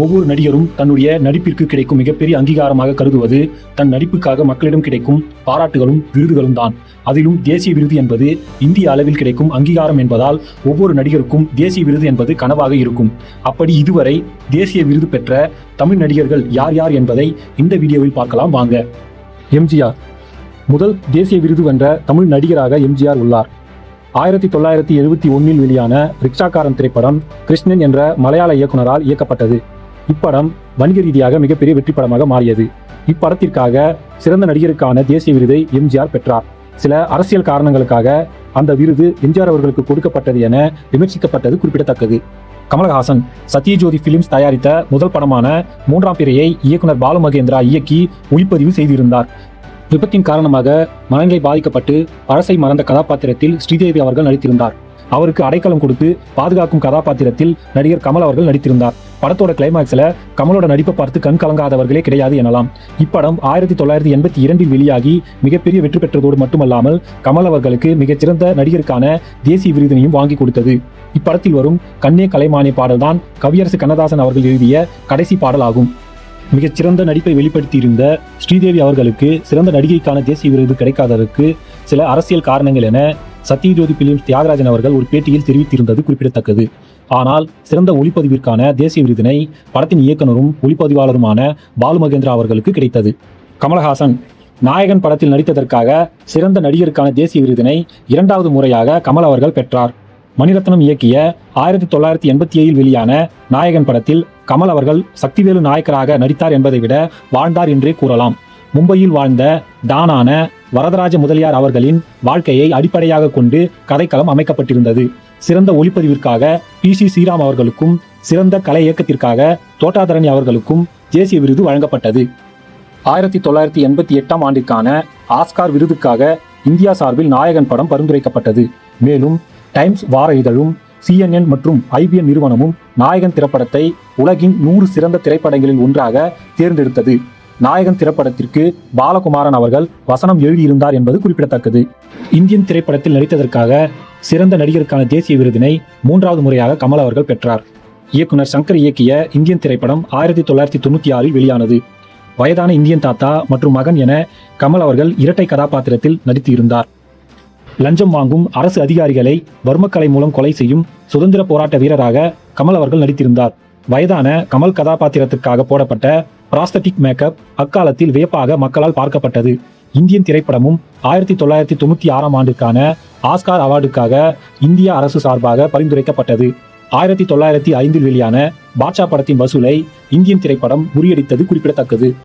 ஒவ்வொரு நடிகரும் தன்னுடைய நடிப்பிற்கு கிடைக்கும் மிகப்பெரிய அங்கீகாரமாக கருதுவது தன் நடிப்புக்காக மக்களிடம் கிடைக்கும் பாராட்டுகளும் விருதுகளும் தான். அதிலும் தேசிய விருது என்பது இந்திய அளவில் கிடைக்கும் அங்கீகாரம் என்பதால் ஒவ்வொரு நடிகருக்கும் தேசிய விருது என்பது கனவாக இருக்கும். அப்படி இதுவரை தேசிய விருது பெற்ற தமிழ் நடிகர்கள் யார் யார் என்பதை இந்த வீடியோவில் பார்க்கலாம் வாங்க. எம்ஜிஆர் முதல் தேசிய விருது வென்ற தமிழ் நடிகராக எம்ஜிஆர் உள்ளார். 1971 வெளியான ரிக்ஷாக்காரன் திரைப்படம் கிருஷ்ணன் என்ற மலையாள இயக்குனரால் இயக்கப்பட்டது. இப்படம் வணிக ரீதியாக மிகப்பெரிய வெற்றி படமாக மாறியது. இப்படத்திற்காக சிறந்த நடிகருக்கான தேசிய விருதை எம்ஜிஆர் பெற்றார். சில அரசியல் காரணங்களுக்காக அந்த விருது எம்ஜிஆர் அவர்களுக்கு கொடுக்கப்பட்டது என விமர்சிக்கப்பட்டது குறிப்பிடத்தக்கது. கமலஹாசன் சத்யஜோதி பிலிம்ஸ் தயாரித்த முதல் படமான மூன்றாம் பிறையை இயக்குனர் பாலு மகேந்திரா இயக்கி ஒளிப்பதிவு செய்திருந்தார். விபத்தின் காரணமாக மனநிலை பாதிக்கப்பட்டு பழசை மறந்த கதாபாத்திரத்தில் ஸ்ரீதேவி அவர்கள் நடித்திருந்தார். அவருக்கு அடைக்கலம் கொடுத்து பாதுகாக்கும் கதாபாத்திரத்தில் நடிகர் கமல் அவர்கள் நடித்திருந்தார். படத்தோட கிளைமாக்ஸ்ல கமலோட நடிப்பை பார்த்து கண் கலங்காதவர்களே கிடையாது எனலாம். இப்படம் 1982 வெளியாகி மிகப்பெரிய வெற்றி பெற்றதோடு மட்டுமல்லாமல் கமல் அவர்களுக்கு மிகச்சிறந்த நடிகருக்கான தேசிய விருதினையும் வாங்கி கொடுத்தது. இப்படத்தில் வரும் கண்ணே கலைமானே பாடல்தான் கவியரசு கண்ணதாசன் அவர்கள் எழுதிய கடைசி பாடல் ஆகும். மிகச்சிறந்த நடிப்பை வெளிப்படுத்தியிருந்த ஸ்ரீதேவி அவர்களுக்கு சிறந்த நடிகைக்கான தேசிய விருது கிடைக்காததற்கு சில அரசியல் காரணங்கள் என சத்யஜோதி பிலிம்ஸ் தியாகராஜன் அவர்கள் ஒரு பேட்டியில் தெரிவித்திருந்தது குறிப்பிடத்தக்கது. ஆனால் சிறந்த ஒளிப்பதிவிற்கான தேசிய விருதினை படத்தின் இயக்குனரும் ஒளிப்பதிவாளருமான பாலு மகேந்திரா அவர்களுக்கு கிடைத்தது. கமலஹாசன் நாயகன் படத்தில் நடித்ததற்காக சிறந்த நடிகருக்கான தேசிய விருதினை 2வது முறையாக கமல் அவர்கள் பெற்றார். மணிரத்னம் இயக்கிய 1987 வெளியான நாயகன் படத்தில் கமல் அவர்கள் சக்திவேலு நாயக்கராக நடித்தார் என்பதை விட வாழ்ந்தார் என்றே கூறலாம். மும்பையில் வாழ்ந்த டானான வரதராஜ முதலியார் அவர்களின் வாழ்க்கையை அடிப்படையாக கொண்டு கதைக்களம் அமைக்கப்பட்டிருந்தது. சிறந்த ஒளிப்பதிவிற்காக PC ஸ்ரீராம் அவர்களுக்கும் சிறந்த கலை இயக்கத்திற்காக தோட்டாதரணி அவர்களுக்கும் தேசிய விருது வழங்கப்பட்டது. 1988 ஆண்டிற்கான ஆஸ்கார் விருதுக்காக இந்தியா சார்பில் நாயகன் படம் பரிந்துரைக்கப்பட்டது. மேலும் டைம்ஸ் வார இதழும் CNN மற்றும் IBM நிறுவனமும் நாயகன் திரைப்படத்தை உலகின் 100 சிறந்த திரைப்படங்களில் ஒன்றாக தேர்ந்தெடுத்தது. நாயகன் திரைப்படத்திற்கு பாலகுமாரன் அவர்கள் வசனம் எழுதியிருந்தார் என்பது குறிப்பிடத்தக்கது. இந்தியன் திரைப்படத்தில் நடித்ததற்காக சிறந்த நடிகருக்கான தேசிய விருதினை 3வது முறையாக கமல் அவர்கள் பெற்றார். இயக்குனர் சங்கர் இயக்கிய இந்தியன் திரைப்படம் 1996 வெளியானது. வயதான இந்தியன் தாத்தா மற்றும் மகன் என கமல் அவர்கள் இரட்டை கதாபாத்திரத்தில் நடித்து இருந்தார். லஞ்சம் வாங்கும் அரசு அதிகாரிகளை வர்மக்கலை மூலம் கொலை செய்யும் சுதந்திர போராட்ட வீரராக கமல் அவர்கள் நடித்திருந்தார். வயதான கமல் கதாபாத்திரத்திற்காக போடப்பட்ட பிராஸ்தட்டிக் மேக்கப் அக்காலத்தில் வியப்பாக மக்களால் பார்க்கப்பட்டது. இந்தியன் திரைப்படமும் 1996 ஆண்டுக்கான ஆஸ்கார் அவார்டுக்காக இந்திய அரசு சார்பாக பரிந்துரைக்கப்பட்டது. 1905 வெளியான பாட்ஷா படத்தின் வசூலை இந்தியன் திரைப்படம் முறியடித்தது குறிப்பிடத்தக்கது.